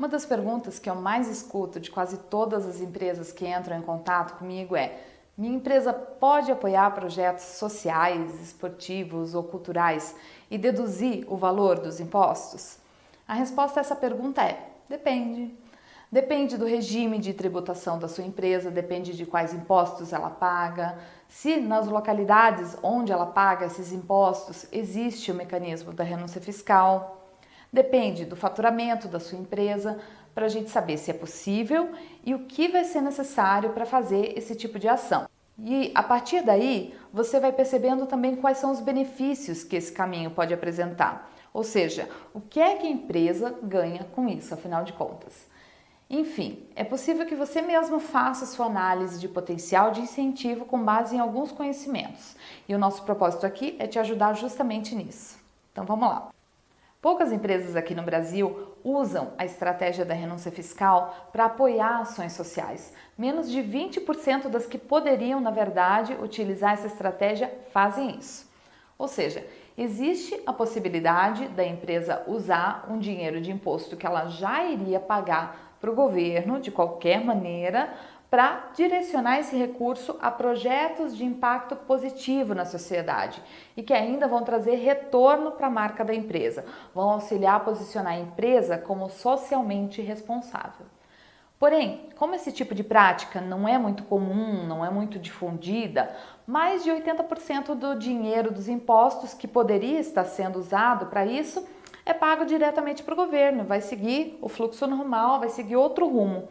Uma das perguntas que eu mais escuto de quase todas as empresas que entram em contato comigo é: minha empresa pode apoiar projetos sociais, esportivos ou culturais e deduzir o valor dos impostos? A resposta a essa pergunta é: depende. Depende do regime de tributação da sua empresa, depende de quais impostos ela paga, se nas localidades onde ela paga esses impostos existe o mecanismo da renúncia fiscal. Depende do faturamento da sua empresa para a gente saber se é possível e o que vai ser necessário para fazer esse tipo de ação. E a partir daí, você vai percebendo também quais são os benefícios que esse caminho pode apresentar. Ou seja, o que é que a empresa ganha com isso, afinal de contas. Enfim, é possível que você mesmo faça sua análise de potencial de incentivo com base em alguns conhecimentos. E o nosso propósito aqui é te ajudar justamente nisso. Então vamos lá. Poucas empresas aqui no Brasil usam a estratégia da renúncia fiscal para apoiar ações sociais. Menos de 20% das que poderiam, na verdade, utilizar essa estratégia fazem isso. Ou seja, existe a possibilidade da empresa usar um dinheiro de imposto que ela já iria pagar para o governo, de qualquer maneira, para direcionar esse recurso a projetos de impacto positivo na sociedade e que ainda vão trazer retorno para a marca da empresa, vão auxiliar a posicionar a empresa como socialmente responsável. Porém, como esse tipo de prática não é muito comum, não é muito difundida, mais de 80% do dinheiro dos impostos que poderia estar sendo usado para isso é pago diretamente para o governo, vai seguir o fluxo normal, vai seguir outro rumo.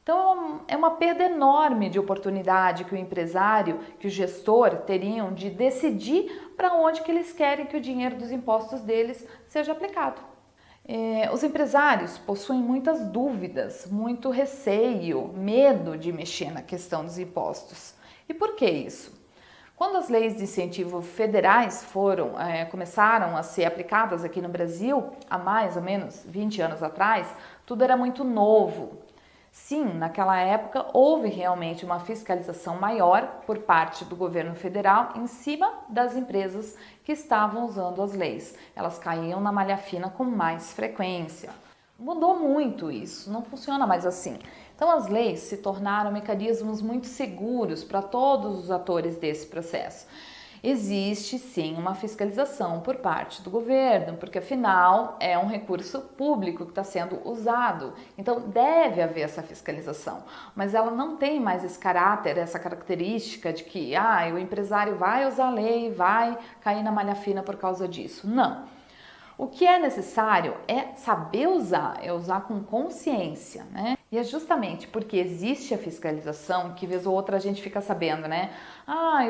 Então é uma perda enorme de oportunidade que o empresário, que o gestor teriam de decidir para onde que eles querem que o dinheiro dos impostos deles seja aplicado. Os empresários possuem muitas dúvidas, muito receio, medo de mexer na questão dos impostos. E por que isso? Quando as leis de incentivo federais começaram a ser aplicadas aqui no Brasil, há mais ou menos 20 anos atrás, tudo era muito novo. Sim, naquela época houve realmente uma fiscalização maior por parte do governo federal em cima das empresas que estavam usando as leis. Elas caíam na malha fina com mais frequência. Mudou muito isso, não funciona mais assim. Então as leis se tornaram mecanismos muito seguros para todos os atores desse processo. Existe sim uma fiscalização por parte do governo, porque afinal é um recurso público que está sendo usado, então deve haver essa fiscalização, mas ela não tem mais esse caráter, essa característica de que o empresário vai usar a lei, vai cair na malha fina por causa disso. Não. O que é necessário é saber usar, é usar com consciência, né? E é justamente porque existe a fiscalização que vez ou outra a gente fica sabendo, né?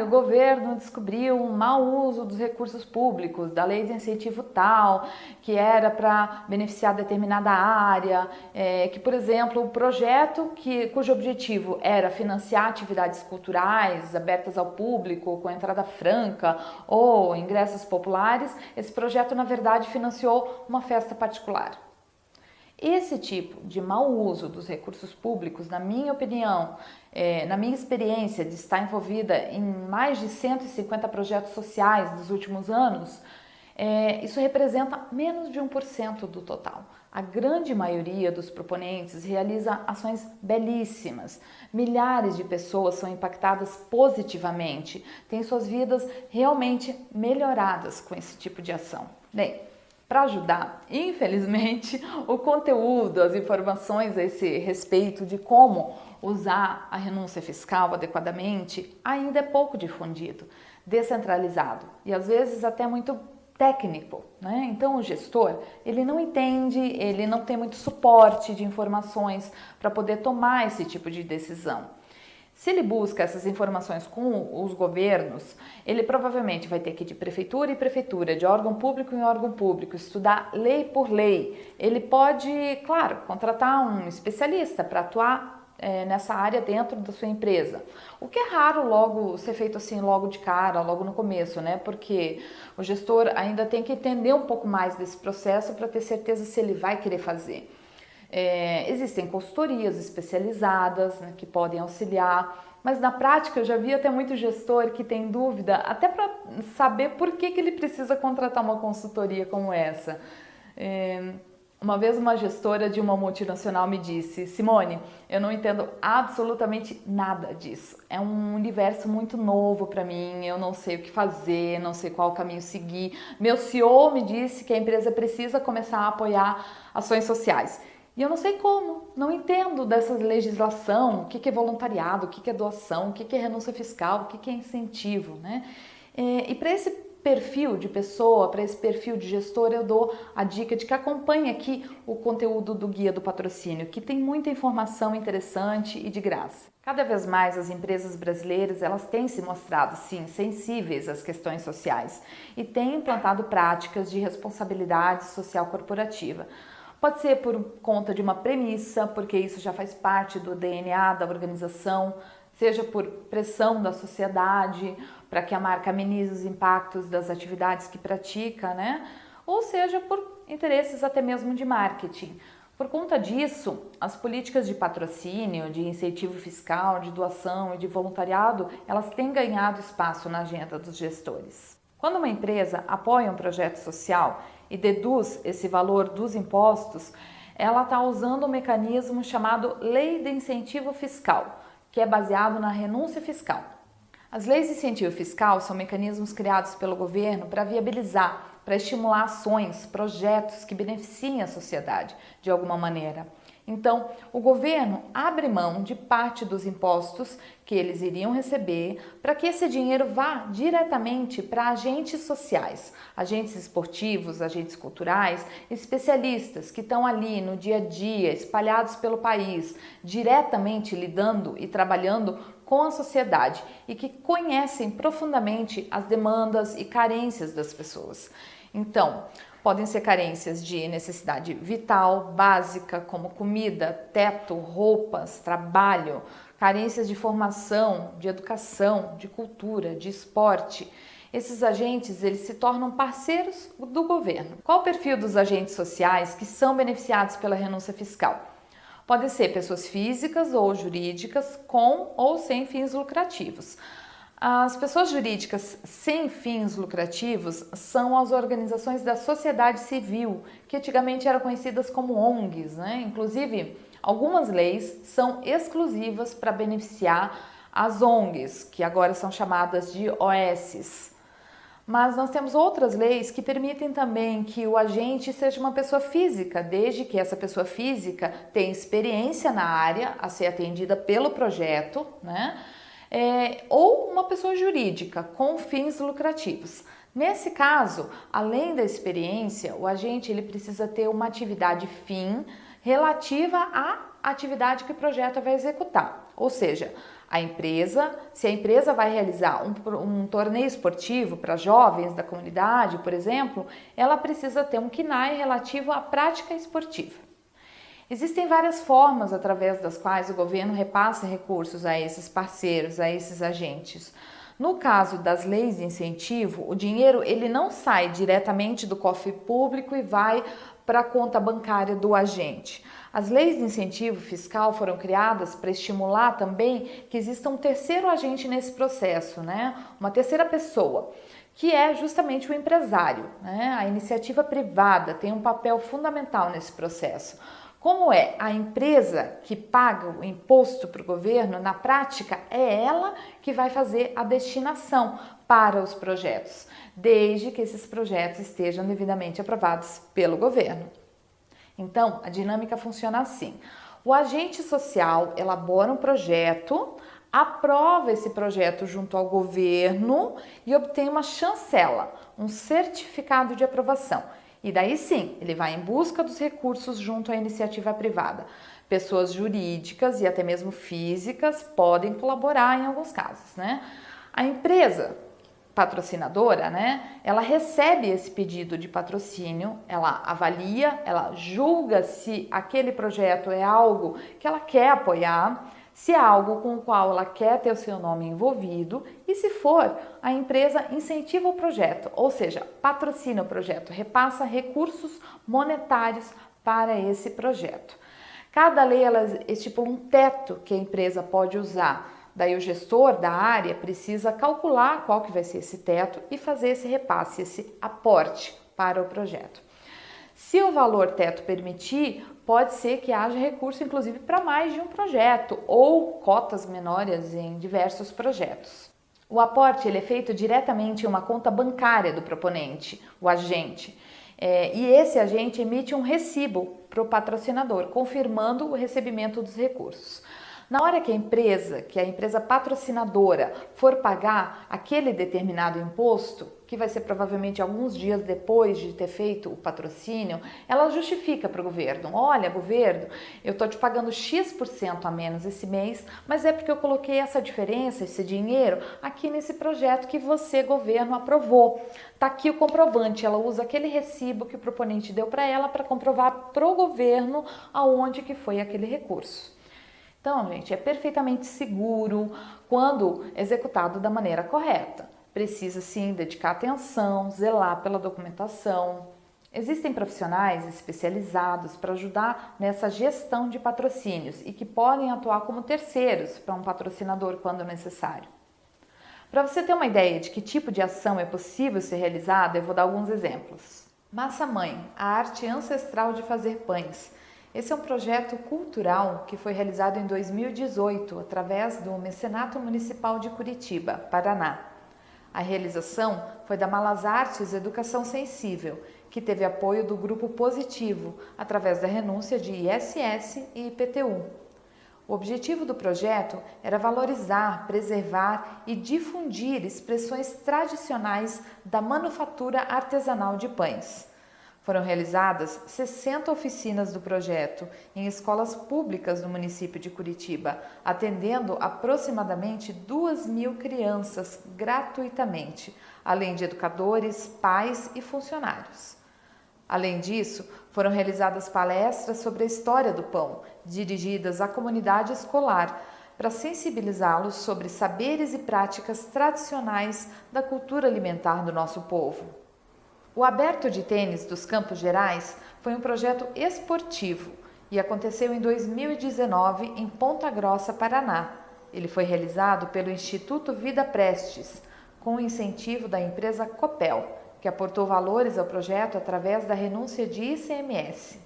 O governo descobriu um mau uso dos recursos públicos, da lei de incentivo tal, que era para beneficiar determinada área, que, por exemplo, o projeto cujo objetivo era financiar atividades culturais abertas ao público, com entrada franca ou ingressos populares, esse projeto, na verdade, financiou uma festa particular. Esse tipo de mau uso dos recursos públicos, na minha opinião, na minha experiência de estar envolvida em mais de 150 projetos sociais dos últimos anos, isso representa menos de 1% do total. A grande maioria dos proponentes realiza ações belíssimas. Milhares de pessoas são impactadas positivamente, têm suas vidas realmente melhoradas com esse tipo de ação. Bem, para ajudar, infelizmente, o conteúdo, as informações a esse respeito de como usar a renúncia fiscal adequadamente ainda é pouco difundido, descentralizado e às vezes até muito técnico, né? Então o gestor, ele não entende, ele não tem muito suporte de informações para poder tomar esse tipo de decisão. Se ele busca essas informações com os governos, ele provavelmente vai ter que ir de prefeitura em prefeitura, de órgão público em órgão público, estudar lei por lei. Ele pode, claro, contratar um especialista para atuar nessa área dentro da sua empresa. O que é raro logo ser feito assim logo de cara, logo no começo, né? Porque o gestor ainda tem que entender um pouco mais desse processo para ter certeza se ele vai querer fazer. Existem consultorias especializadas, né, que podem auxiliar, mas na prática eu já vi até muito gestor que tem dúvida, até para saber por que ele precisa contratar uma consultoria como essa. Uma vez uma gestora de uma multinacional me disse: Simone, eu não entendo absolutamente nada disso. É um universo muito novo para mim, eu não sei o que fazer, não sei qual caminho seguir. Meu CEO me disse que a empresa precisa começar a apoiar ações sociais. E eu não sei como, não entendo dessa legislação, o que é voluntariado, o que é doação, o que é renúncia fiscal, o que é incentivo, né? E para esse perfil de pessoa, para esse perfil de gestor, eu dou a dica de que acompanhe aqui o conteúdo do Guia do Patrocínio, que tem muita informação interessante e de graça. Cada vez mais as empresas brasileiras, elas têm se mostrado, sim, sensíveis às questões sociais e têm implantado práticas de responsabilidade social corporativa. Pode ser por conta de uma premissa, porque isso já faz parte do DNA da organização, seja por pressão da sociedade, para que a marca amenize os impactos das atividades que pratica, né? Ou seja, por interesses até mesmo de marketing. Por conta disso, as políticas de patrocínio, de incentivo fiscal, de doação e de voluntariado, elas têm ganhado espaço na agenda dos gestores. Quando uma empresa apoia um projeto social e deduz esse valor dos impostos, ela está usando um mecanismo chamado Lei de Incentivo Fiscal, que é baseado na renúncia fiscal. As leis de incentivo fiscal são mecanismos criados pelo governo para viabilizar, para estimular ações, projetos que beneficiem a sociedade de alguma maneira. Então, o governo abre mão de parte dos impostos que eles iriam receber para que esse dinheiro vá diretamente para agentes sociais, agentes esportivos, agentes culturais, especialistas que estão ali no dia a dia, espalhados pelo país, diretamente lidando e trabalhando com a sociedade e que conhecem profundamente as demandas e carências das pessoas. Então, podem ser carências de necessidade vital, básica, como comida, teto, roupas, trabalho, carências de formação, de educação, de cultura, de esporte. Esses agentes, eles se tornam parceiros do governo. Qual o perfil dos agentes sociais que são beneficiados pela renúncia fiscal? Podem ser pessoas físicas ou jurídicas com ou sem fins lucrativos. As pessoas jurídicas sem fins lucrativos são as organizações da sociedade civil, que antigamente eram conhecidas como ONGs, né? Inclusive, algumas leis são exclusivas para beneficiar as ONGs, que agora são chamadas de OSs. Mas nós temos outras leis que permitem também que o agente seja uma pessoa física, desde que essa pessoa física tenha experiência na área a ser atendida pelo projeto, né? Ou uma pessoa jurídica com fins lucrativos. Nesse caso, além da experiência, o agente ele precisa ter uma atividade fim relativa à atividade que o projeto vai executar. Ou seja, se a empresa vai realizar um torneio esportivo para jovens da comunidade, por exemplo, ela precisa ter um CNAE relativo à prática esportiva. Existem várias formas através das quais o governo repassa recursos a esses parceiros, a esses agentes. No caso das leis de incentivo, o dinheiro ele não sai diretamente do cofre público e vai para a conta bancária do agente. As leis de incentivo fiscal foram criadas para estimular também que exista um terceiro agente nesse processo, né? Uma terceira pessoa, que é justamente o empresário, né? A iniciativa privada tem um papel fundamental nesse processo. Como é a empresa que paga o imposto para o governo, na prática é ela que vai fazer a destinação para os projetos, desde que esses projetos estejam devidamente aprovados pelo governo. Então, a dinâmica funciona assim: o agente social elabora um projeto, aprova esse projeto junto ao governo e obtém uma chancela, um certificado de aprovação. E daí sim, ele vai em busca dos recursos junto à iniciativa privada. Pessoas jurídicas e até mesmo físicas podem colaborar em alguns casos, né? A empresa patrocinadora, né? Ela recebe esse pedido de patrocínio, ela avalia, ela julga se aquele projeto é algo que ela quer apoiar, se é algo com o qual ela quer ter o seu nome envolvido e se for, a empresa incentiva o projeto, ou seja, patrocina o projeto, repassa recursos monetários para esse projeto. Cada lei ela estipula um teto que a empresa pode usar. Daí o gestor da área precisa calcular qual que vai ser esse teto e fazer esse repasse, esse aporte para o projeto. Se o valor teto permitir, pode ser que haja recurso inclusive para mais de um projeto ou cotas menores em diversos projetos. O aporte ele é feito diretamente em uma conta bancária do proponente, o agente, e esse agente emite um recibo para o patrocinador, confirmando o recebimento dos recursos. Na hora que a empresa patrocinadora for pagar aquele determinado imposto, que vai ser provavelmente alguns dias depois de ter feito o patrocínio, ela justifica para o governo: olha, governo, eu estou te pagando X% a menos esse mês, mas é porque eu coloquei essa diferença, esse dinheiro, aqui nesse projeto que você, governo, aprovou. Está aqui o comprovante. Ela usa aquele recibo que o proponente deu para ela para comprovar para o governo aonde que foi aquele recurso. Então, gente, é perfeitamente seguro quando executado da maneira correta. Precisa sim dedicar atenção, zelar pela documentação. Existem profissionais especializados para ajudar nessa gestão de patrocínios e que podem atuar como terceiros para um patrocinador quando necessário. Para você ter uma ideia de que tipo de ação é possível ser realizada, eu vou dar alguns exemplos. Massa Mãe, a arte ancestral de fazer pães. Esse é um projeto cultural que foi realizado em 2018 através do Mecenato Municipal de Curitiba, Paraná. A realização foi da Malas Artes Educação Sensível, que teve apoio do Grupo Positivo, através da renúncia de ISS e IPTU. O objetivo do projeto era valorizar, preservar e difundir expressões tradicionais da manufatura artesanal de pães. Foram realizadas 60 oficinas do projeto em escolas públicas do município de Curitiba, atendendo aproximadamente 2.000 crianças gratuitamente, além de educadores, pais e funcionários. Além disso, foram realizadas palestras sobre a história do pão, dirigidas à comunidade escolar, para sensibilizá-los sobre saberes e práticas tradicionais da cultura alimentar do nosso povo. O Aberto de Tênis dos Campos Gerais foi um projeto esportivo e aconteceu em 2019 em Ponta Grossa, Paraná. Ele foi realizado pelo Instituto Vida Prestes, com o incentivo da empresa Copel, que aportou valores ao projeto através da renúncia de ICMS.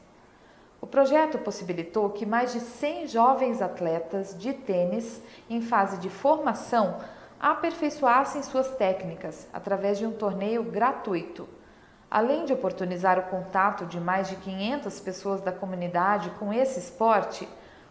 O projeto possibilitou que mais de 100 jovens atletas de tênis em fase de formação aperfeiçoassem suas técnicas através de um torneio gratuito. Além de oportunizar o contato de mais de 500 pessoas da comunidade com esse esporte,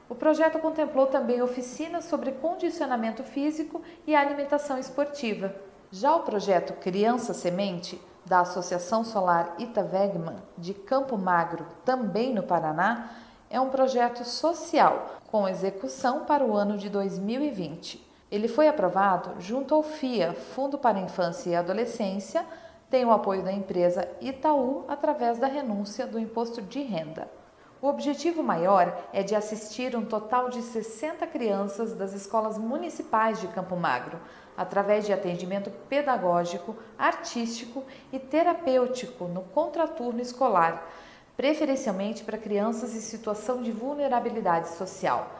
o projeto contemplou também oficinas sobre condicionamento físico e alimentação esportiva. Já o projeto Criança Semente, da Associação Solar Ita Wegman, de Campo Magro, também no Paraná, é um projeto social com execução para o ano de 2020. Ele foi aprovado junto ao FIA, Fundo para a Infância e Adolescência, tem o apoio da empresa Itaú através da renúncia do imposto de renda. O objetivo maior é de assistir um total de 60 crianças das escolas municipais de Campo Magro, através de atendimento pedagógico, artístico e terapêutico no contraturno escolar, preferencialmente para crianças em situação de vulnerabilidade social,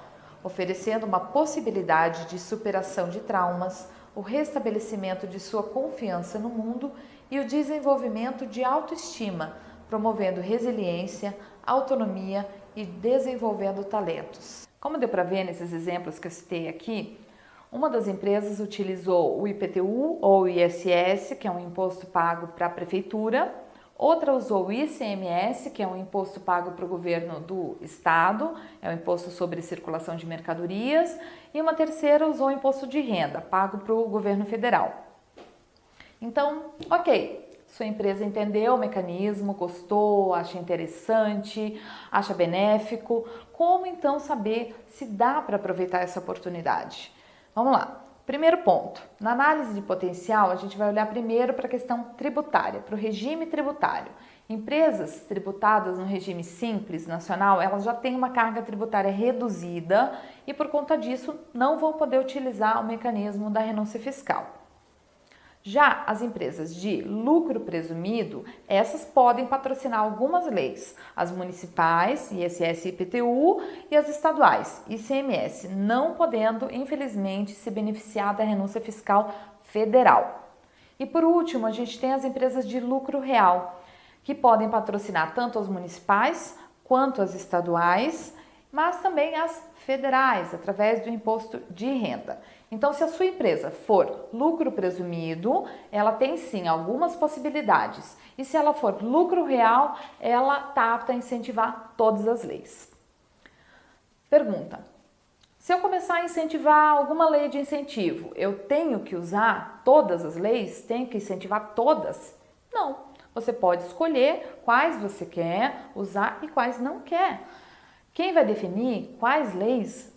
oferecendo uma possibilidade de superação de traumas, o restabelecimento de sua confiança no mundo e o desenvolvimento de autoestima, promovendo resiliência, autonomia e desenvolvendo talentos. Como deu para ver nesses exemplos que eu citei aqui, uma das empresas utilizou o IPTU ou o ISS, que é um imposto pago para a prefeitura, outra usou o ICMS, que é um imposto pago para o governo do estado, é um imposto sobre circulação de mercadorias, e uma terceira usou o imposto de renda, pago para o governo federal. Então, ok, sua empresa entendeu o mecanismo, gostou, acha interessante, acha benéfico. Como então saber se dá para aproveitar essa oportunidade? Vamos lá. Primeiro ponto, na análise de potencial, a gente vai olhar primeiro para a questão tributária, para o regime tributário. Empresas tributadas no regime simples nacional, elas já têm uma carga tributária reduzida e por conta disso não vão poder utilizar o mecanismo da renúncia fiscal. Já as empresas de lucro presumido, essas podem patrocinar algumas leis, as municipais, ISS e IPTU, e as estaduais, ICMS, não podendo, infelizmente, se beneficiar da renúncia fiscal federal. E por último, a gente tem as empresas de lucro real, que podem patrocinar tanto as municipais quanto as estaduais, mas também as federais, através do imposto de renda. Então, se a sua empresa for lucro presumido, ela tem sim algumas possibilidades. E se ela for lucro real, ela está apta a incentivar todas as leis. Pergunta: se eu começar a incentivar alguma lei de incentivo, eu tenho que usar todas as leis? Tenho que incentivar todas? Não. Você pode escolher quais você quer usar e quais não quer. Quem vai definir quais leis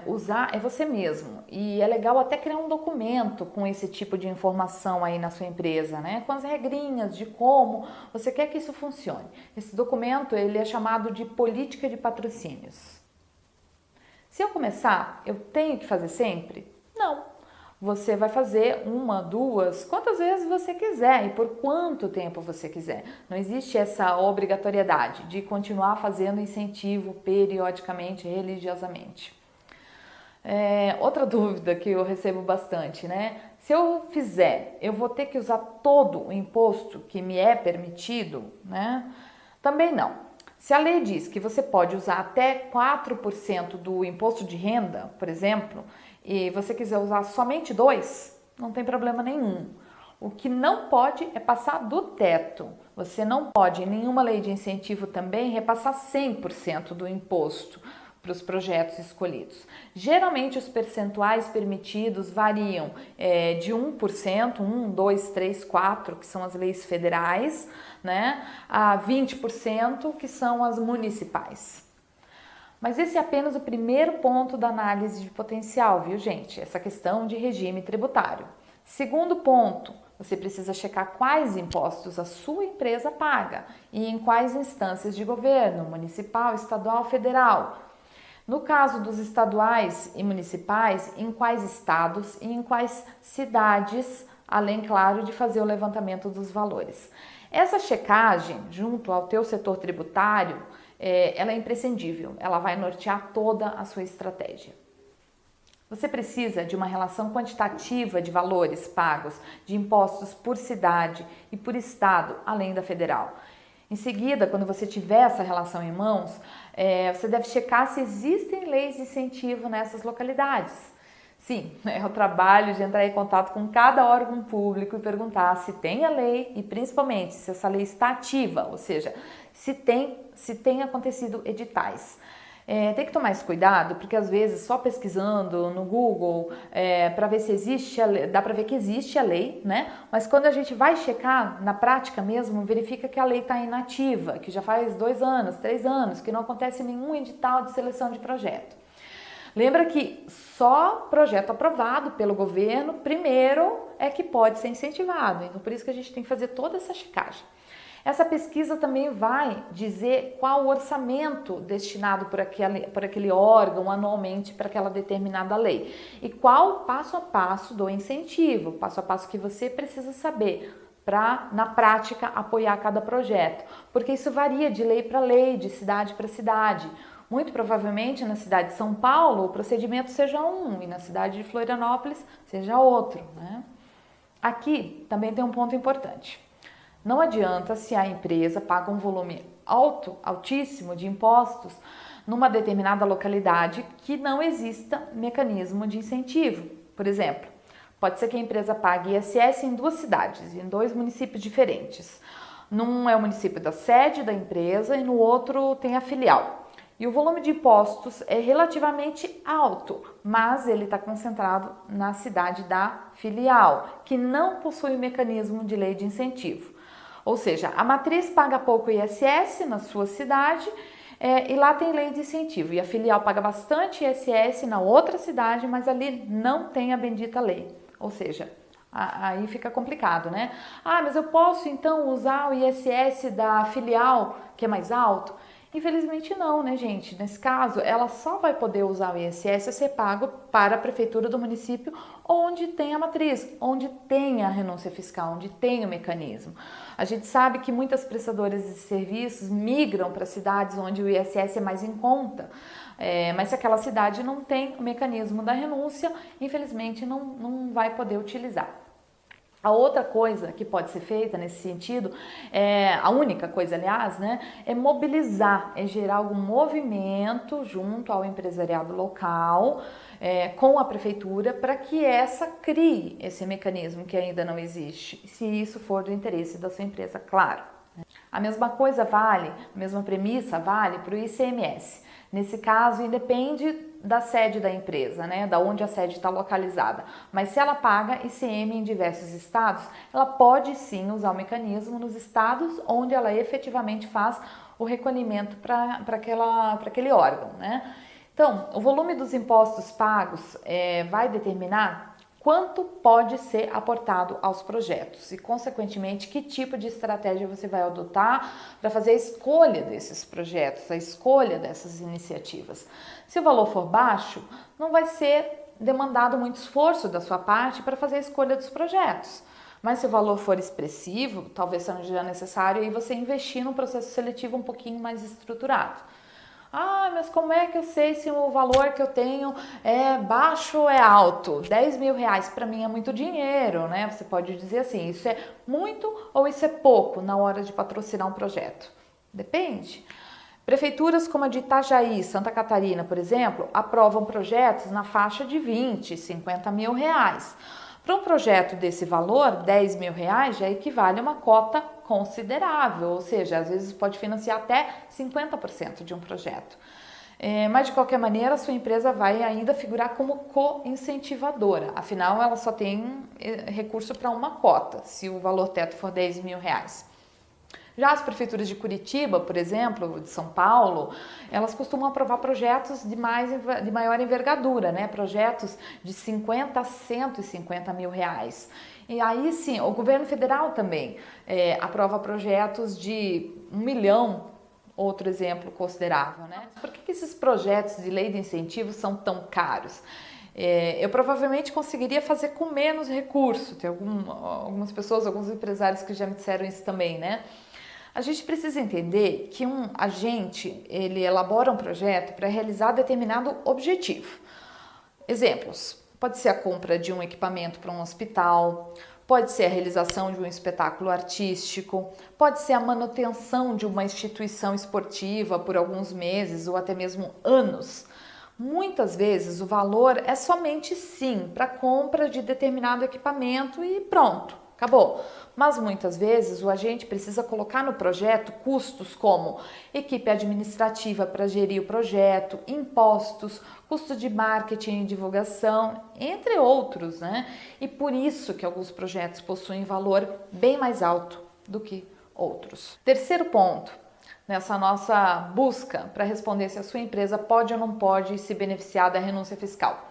usar é você mesmo. E é legal até criar um documento com esse tipo de informação aí na sua empresa, né? Com as regrinhas de como você quer que isso funcione. Esse documento ele é chamado de política de patrocínios. Se eu começar, eu tenho que fazer sempre? Não. Você vai fazer uma, duas, quantas vezes você quiser e por quanto tempo você quiser. Não existe essa obrigatoriedade de continuar fazendo incentivo periodicamente, religiosamente. Outra dúvida que eu recebo bastante, né? Se eu fizer, eu vou ter que usar todo o imposto que me é permitido, né? Também não. Se a lei diz que você pode usar até 4% do imposto de renda, por exemplo, e você quiser usar somente 2%, não tem problema nenhum. O que não pode é passar do teto. Você não pode, em nenhuma lei de incentivo também, repassar 100% do imposto para os projetos escolhidos. Geralmente os percentuais permitidos variam de 1%, 1, 2, 3, 4, que são as leis federais, né, a 20%, que são as municipais. Mas esse é apenas o primeiro ponto da análise de potencial, viu, gente? Essa questão de regime tributário. Segundo ponto, você precisa checar quais impostos a sua empresa paga e em quais instâncias de governo, municipal, estadual, federal. No caso dos estaduais e municipais, em quais estados e em quais cidades, além, claro, de fazer o levantamento dos valores. Essa checagem, junto ao teu setor tributário, ela é imprescindível, ela vai nortear toda a sua estratégia. Você precisa de uma relação quantitativa de valores pagos, de impostos por cidade e por estado, além da federal. Em seguida, quando você tiver essa relação em mãos, você deve checar se existem leis de incentivo nessas localidades. Sim, é o trabalho de entrar em contato com cada órgão público e perguntar se tem a lei e principalmente se essa lei está ativa, ou seja, se tem acontecido editais. Tem que tomar esse cuidado, porque às vezes só pesquisando no Google para ver se existe a lei, dá para ver que existe a lei, né? Mas quando a gente vai checar na prática mesmo, verifica que a lei está inativa, que já faz 2 anos, 3 anos, que não acontece nenhum edital de seleção de projeto. Lembra que só projeto aprovado pelo governo primeiro é que pode ser incentivado, então por isso que a gente tem que fazer toda essa checagem. Essa pesquisa também vai dizer qual o orçamento destinado por aquele órgão anualmente para aquela determinada lei e qual o passo a passo do incentivo, passo a passo que você precisa saber para, na prática, apoiar cada projeto, porque isso varia de lei para lei, de cidade para cidade. Muito provavelmente na cidade de São Paulo o procedimento seja um e na cidade de Florianópolis seja outro, né? Aqui também tem um ponto importante. Não adianta se a empresa paga um volume altíssimo de impostos numa determinada localidade que não exista mecanismo de incentivo. Por exemplo, pode ser que a empresa pague ISS em 2 cidades, em 2 municípios diferentes. Num é o município da sede da empresa e no outro tem a filial. E o volume de impostos é relativamente alto, mas ele está concentrado na cidade da filial, que não possui mecanismo de lei de incentivo. Ou seja, a matriz paga pouco ISS na sua cidade e lá tem lei de incentivo. E a filial paga bastante ISS na outra cidade, mas ali não tem a bendita lei. Ou seja, aí fica complicado, né? Ah, mas eu posso então usar o ISS da filial, que é mais alto? Infelizmente não, né, gente? Nesse caso, ela só vai poder usar o ISS a ser pago para a prefeitura do município onde tem a matriz, onde tem a renúncia fiscal, onde tem o mecanismo. A gente sabe que muitas prestadoras de serviços migram para cidades onde o ISS é mais em conta, mas se aquela cidade não tem o mecanismo da renúncia, infelizmente não vai poder utilizar. A outra coisa que pode ser feita nesse sentido, a única coisa, aliás, né, é mobilizar, é gerar algum movimento junto ao empresariado local, com a prefeitura, para que essa crie esse mecanismo que ainda não existe, se isso for do interesse da sua empresa, claro. A mesma coisa vale, a mesma premissa vale para o ICMS. Nesse caso, independe da sede da empresa, né, da onde a sede está localizada. Mas se ela paga ICM em diversos estados, ela pode sim usar o mecanismo nos estados onde ela efetivamente faz o recolhimento para aquele órgão, né? Então, o volume dos impostos pagos vai determinar quanto pode ser aportado aos projetos e, consequentemente, que tipo de estratégia você vai adotar para fazer a escolha desses projetos, a escolha dessas iniciativas. Se o valor for baixo, não vai ser demandado muito esforço da sua parte para fazer a escolha dos projetos. Mas se o valor for expressivo, talvez seja necessário aí você investir num processo seletivo um pouquinho mais estruturado. Ah, mas como é que eu sei se o valor que eu tenho é baixo ou é alto? 10 mil reais para mim é muito dinheiro, né? Você pode dizer assim, isso é muito ou isso é pouco na hora de patrocinar um projeto? Depende. Prefeituras como a de Itajaí, Santa Catarina, por exemplo, aprovam projetos na faixa de 20, 50 mil reais. Para um projeto desse valor, 10 mil reais já equivale a uma cota considerável, ou seja, às vezes pode financiar até 50% de um projeto. Mas de qualquer maneira, a sua empresa vai ainda figurar como co-incentivadora, afinal ela só tem recurso para uma cota, se o valor teto for 10 mil reais. Já as prefeituras de Curitiba, por exemplo, de São Paulo, elas costumam aprovar projetos de maior envergadura, né? Projetos de 50 a 150 mil reais. E aí sim, o governo federal também aprova projetos de 1 milhão, outro exemplo considerável, né? Por que esses projetos de lei de incentivo são tão caros? Eu provavelmente conseguiria fazer com menos recurso. Tem algumas pessoas, alguns empresários que já me disseram isso também, né? A gente precisa entender que um agente, ele elabora um projeto para realizar determinado objetivo. Exemplos, pode ser a compra de um equipamento para um hospital, pode ser a realização de um espetáculo artístico, pode ser a manutenção de uma instituição esportiva por alguns meses ou até mesmo anos. Muitas vezes o valor é somente sim para a compra de determinado equipamento e pronto, acabou. Mas muitas vezes o agente precisa colocar no projeto custos como equipe administrativa para gerir o projeto, impostos, custo de marketing e divulgação, entre outros, né? E por isso que alguns projetos possuem valor bem mais alto do que outros. Terceiro ponto, nessa nossa busca para responder se a sua empresa pode ou não pode se beneficiar da renúncia fiscal.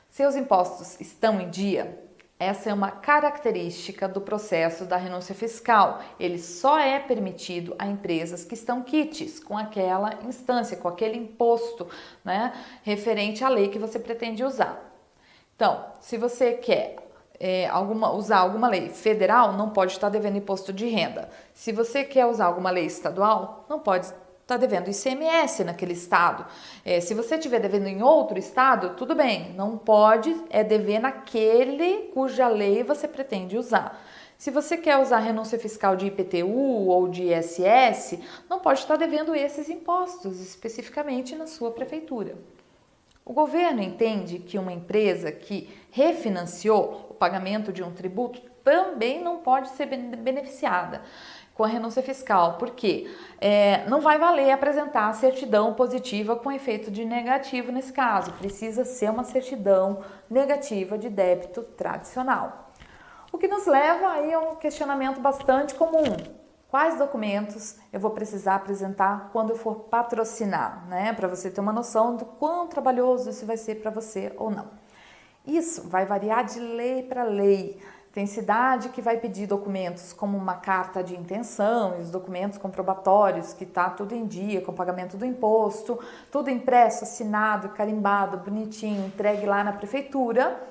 Seus impostos estão em dia? Essa é uma característica do processo da renúncia fiscal. Ele só é permitido a empresas que estão quites com aquela instância, com aquele imposto, né, referente à lei que você pretende usar. Então, se você quer usar alguma lei federal, não pode estar devendo imposto de renda. Se você quer usar alguma lei estadual, não pode está devendo ICMS naquele estado. Se você estiver devendo em outro estado, tudo bem, não pode dever naquele cuja lei você pretende usar. Se você quer usar renúncia fiscal de IPTU ou de ISS, não pode estar devendo esses impostos especificamente na sua prefeitura. O governo entende que uma empresa que refinanciou o pagamento de um tributo também não pode ser beneficiada com a renúncia fiscal, porque não vai valer apresentar a certidão positiva com efeito de negativo nesse caso, precisa ser uma certidão negativa de débito tradicional. O que nos leva aí a um questionamento bastante comum. Quais documentos eu vou precisar apresentar quando eu for patrocinar, né? Para você ter uma noção do quão trabalhoso isso vai ser para você ou não. Isso vai variar de lei para lei. Tem cidade que vai pedir documentos como uma carta de intenção e os documentos comprobatórios, que está tudo em dia, com o pagamento do imposto, tudo impresso, assinado, carimbado, bonitinho, entregue lá na prefeitura.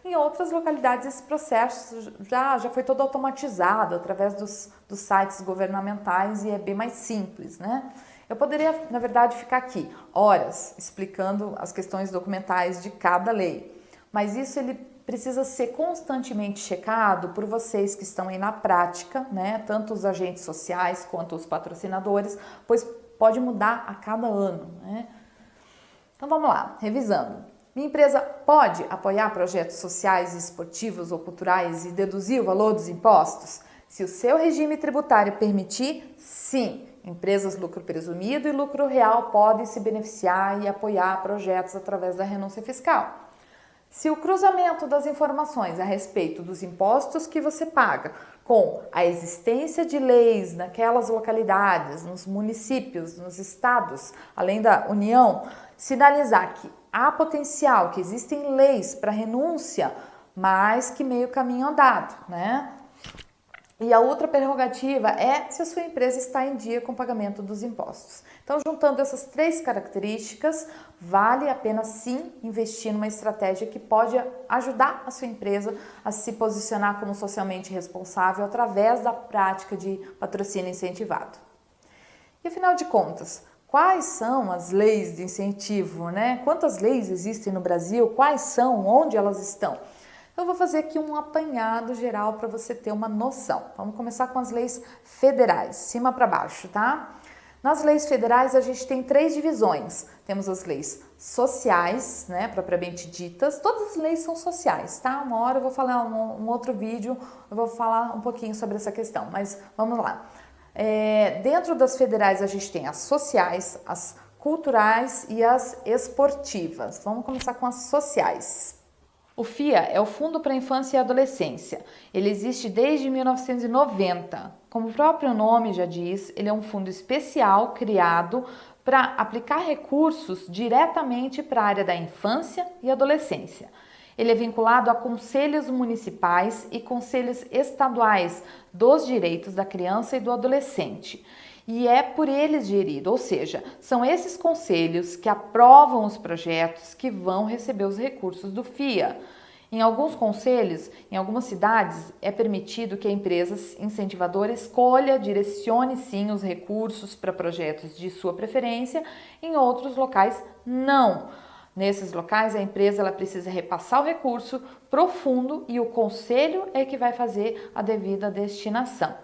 Em outras localidades esse processo já foi todo automatizado através dos sites governamentais e é bem mais simples, né? Eu poderia, na verdade, ficar aqui horas explicando as questões documentais de cada lei, mas isso ele precisa ser constantemente checado por vocês que estão aí na prática, né? Tanto os agentes sociais quanto os patrocinadores, pois pode mudar a cada ano, né? Então vamos lá, revisando. Minha empresa pode apoiar projetos sociais, esportivos ou culturais e deduzir o valor dos impostos? Se o seu regime tributário permitir, sim. Empresas lucro presumido e lucro real podem se beneficiar e apoiar projetos através da renúncia fiscal. Se o cruzamento das informações a respeito dos impostos que você paga com a existência de leis naquelas localidades, nos municípios, nos estados, além da União, sinalizar que há potencial, que existem leis para renúncia, mas que meio caminho andado, né? E a outra prerrogativa é se a sua empresa está em dia com o pagamento dos impostos. Então, juntando essas 3 características, vale a pena sim investir numa estratégia que pode ajudar a sua empresa a se posicionar como socialmente responsável através da prática de patrocínio incentivado. E afinal de contas, quais são as leis de incentivo, né? Quantas leis existem no Brasil? Quais são? Onde elas estão? Eu vou fazer aqui um apanhado geral para você ter uma noção. Vamos começar com as leis federais, cima para baixo, tá? Nas leis federais a gente tem 3 divisões. Temos as leis sociais, né, propriamente ditas. Todas as leis são sociais, tá? Uma hora eu vou falar um outro vídeo, eu vou falar um pouquinho sobre essa questão, mas vamos lá. Dentro das federais a gente tem as sociais, as culturais e as esportivas. Vamos começar com as sociais. O FIA é o Fundo para a Infância e Adolescência. Ele existe desde 1990. Como o próprio nome já diz, ele é um fundo especial criado para aplicar recursos diretamente para a área da infância e adolescência. Ele é vinculado a conselhos municipais e conselhos estaduais dos direitos da criança e do adolescente. E é por eles gerido, ou seja, são esses conselhos que aprovam os projetos que vão receber os recursos do FIA. Em alguns conselhos, em algumas cidades, é permitido que a empresa incentivadora escolha, direcione sim os recursos para projetos de sua preferência, em outros locais não. Nesses locais, a empresa ela precisa repassar o recurso para o fundo e o conselho é que vai fazer a devida destinação.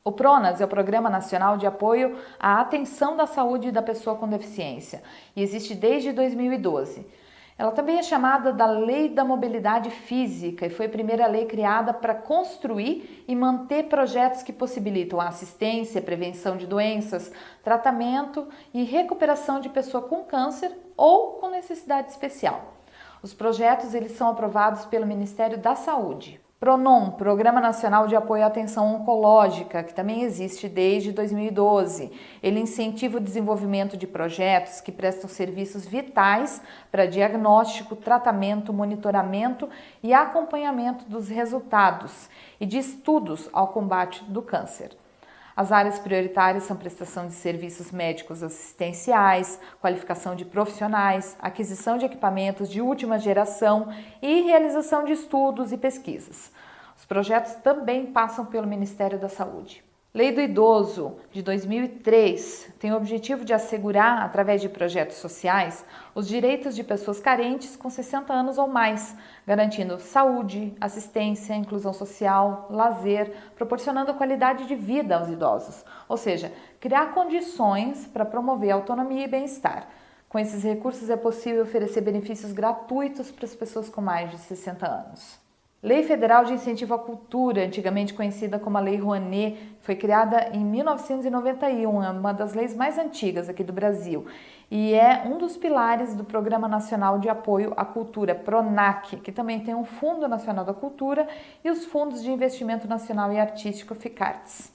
O PRONAS é o Programa Nacional de Apoio à Atenção da Saúde da Pessoa com Deficiência e existe desde 2012. Ela também é chamada da Lei da Mobilidade Física e foi a primeira lei criada para construir e manter projetos que possibilitam a assistência, prevenção de doenças, tratamento e recuperação de pessoa com câncer ou com necessidade especial. Os projetos eles são aprovados pelo Ministério da Saúde. PRONON, Programa Nacional de Apoio à Atenção Oncológica, que também existe desde 2012. Ele incentiva o desenvolvimento de projetos que prestam serviços vitais para diagnóstico, tratamento, monitoramento e acompanhamento dos resultados e de estudos ao combate do câncer. As áreas prioritárias são prestação de serviços médicos assistenciais, qualificação de profissionais, aquisição de equipamentos de última geração e realização de estudos e pesquisas. Os projetos também passam pelo Ministério da Saúde. Lei do Idoso, de 2003, tem o objetivo de assegurar, através de projetos sociais, os direitos de pessoas carentes com 60 anos ou mais, garantindo saúde, assistência, inclusão social, lazer, proporcionando qualidade de vida aos idosos, ou seja, criar condições para promover autonomia e bem-estar. Com esses recursos é possível oferecer benefícios gratuitos para as pessoas com mais de 60 anos. Lei Federal de Incentivo à Cultura, antigamente conhecida como a Lei Rouanet, foi criada em 1991, é uma das leis mais antigas aqui do Brasil e é um dos pilares do Programa Nacional de Apoio à Cultura, PRONAC, que também tem o Fundo Nacional da Cultura e os Fundos de Investimento Nacional e Artístico, FICARTS.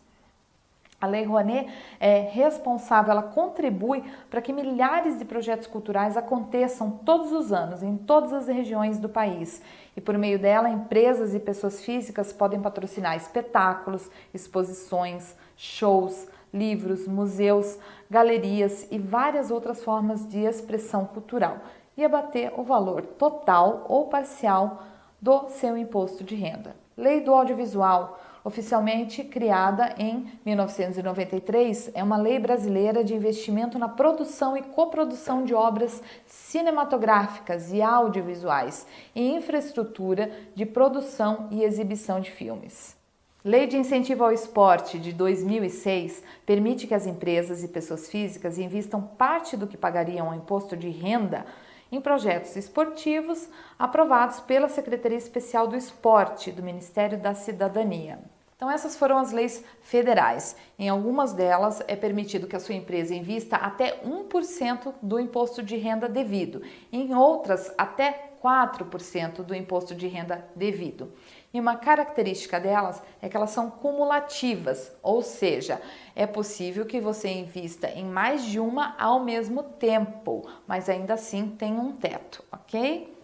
A Lei Rouanet é responsável, ela contribui para que milhares de projetos culturais aconteçam todos os anos, em todas as regiões do país. E por meio dela, empresas e pessoas físicas podem patrocinar espetáculos, exposições, shows, livros, museus, galerias e várias outras formas de expressão cultural e abater o valor total ou parcial do seu imposto de renda. Lei do Audiovisual oficialmente criada em 1993, é uma lei brasileira de investimento na produção e coprodução de obras cinematográficas e audiovisuais e infraestrutura de produção e exibição de filmes. Lei de Incentivo ao Esporte de 2006 permite que as empresas e pessoas físicas invistam parte do que pagariam ao imposto de renda em projetos esportivos aprovados pela Secretaria Especial do Esporte do Ministério da Cidadania. Então essas foram as leis federais. Em algumas delas é permitido que a sua empresa invista até 1% do imposto de renda devido, em outras até 4% do imposto de renda devido. E uma característica delas é que elas são cumulativas, ou seja, é possível que você invista em mais de uma ao mesmo tempo, mas ainda assim tem um teto, ok?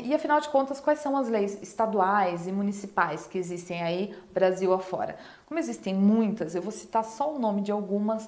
E afinal de contas, quais são as leis estaduais e municipais que existem aí Brasil afora? Como existem muitas, eu vou citar só o nome de algumas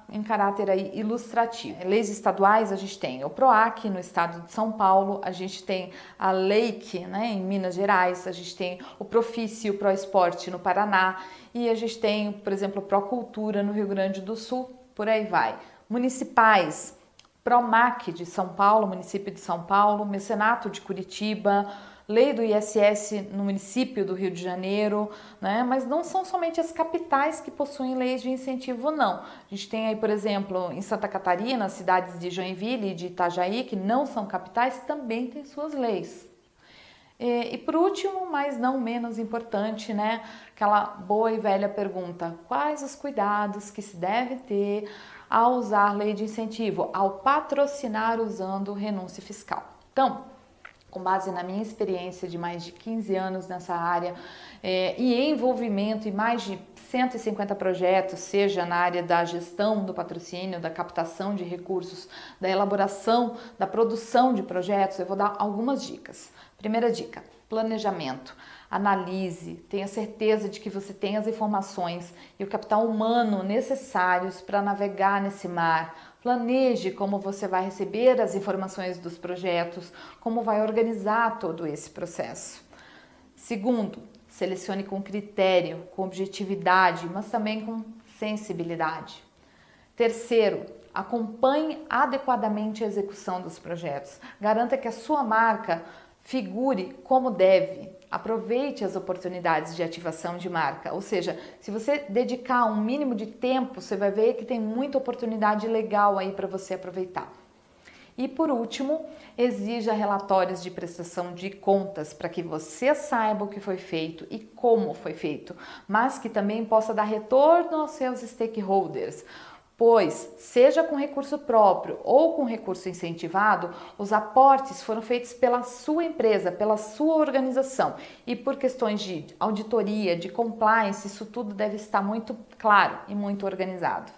em caráter aí ilustrativo. Leis estaduais, a gente tem o PROAC no estado de São Paulo, a gente tem a LEIC, né, em Minas Gerais, a gente tem o Profici, o ProEsporte no Paraná e a gente tem, por exemplo, o Procultura no Rio Grande do Sul, por aí vai. Municipais, PROMAC de São Paulo, município de São Paulo, Mecenato de Curitiba, lei do ISS no município do Rio de Janeiro, né? Mas não são somente as capitais que possuem leis de incentivo, não. A gente tem aí, por exemplo, em Santa Catarina, as cidades de Joinville e de Itajaí, que não são capitais, também têm suas leis. E por último, mas não menos importante, né? Aquela boa e velha pergunta: quais os cuidados que se deve ter ao usar lei de incentivo, ao patrocinar usando renúncia fiscal? Então, com base na minha experiência de mais de 15 anos nessa área e envolvimento em mais de 150 projetos, seja na área da gestão do patrocínio, da captação de recursos, da elaboração, da produção de projetos, eu vou dar algumas dicas. Primeira dica: planejamento. Analise, tenha certeza de que você tem as informações e o capital humano necessários para navegar nesse mar. Planeje como você vai receber as informações dos projetos, como vai organizar todo esse processo. Segundo, selecione com critério, com objetividade, mas também com sensibilidade. Terceiro, acompanhe adequadamente a execução dos projetos. Garanta que a sua marca figure como deve. Aproveite as oportunidades de ativação de marca, ou seja, se você dedicar um mínimo de tempo, você vai ver que tem muita oportunidade legal aí para você aproveitar. E por último, exija relatórios de prestação de contas para que você saiba o que foi feito e como foi feito, mas que também possa dar retorno aos seus stakeholders. Pois, seja com recurso próprio ou com recurso incentivado, os aportes foram feitos pela sua empresa, pela sua organização. E por questões de auditoria, de compliance, isso tudo deve estar muito claro e muito organizado.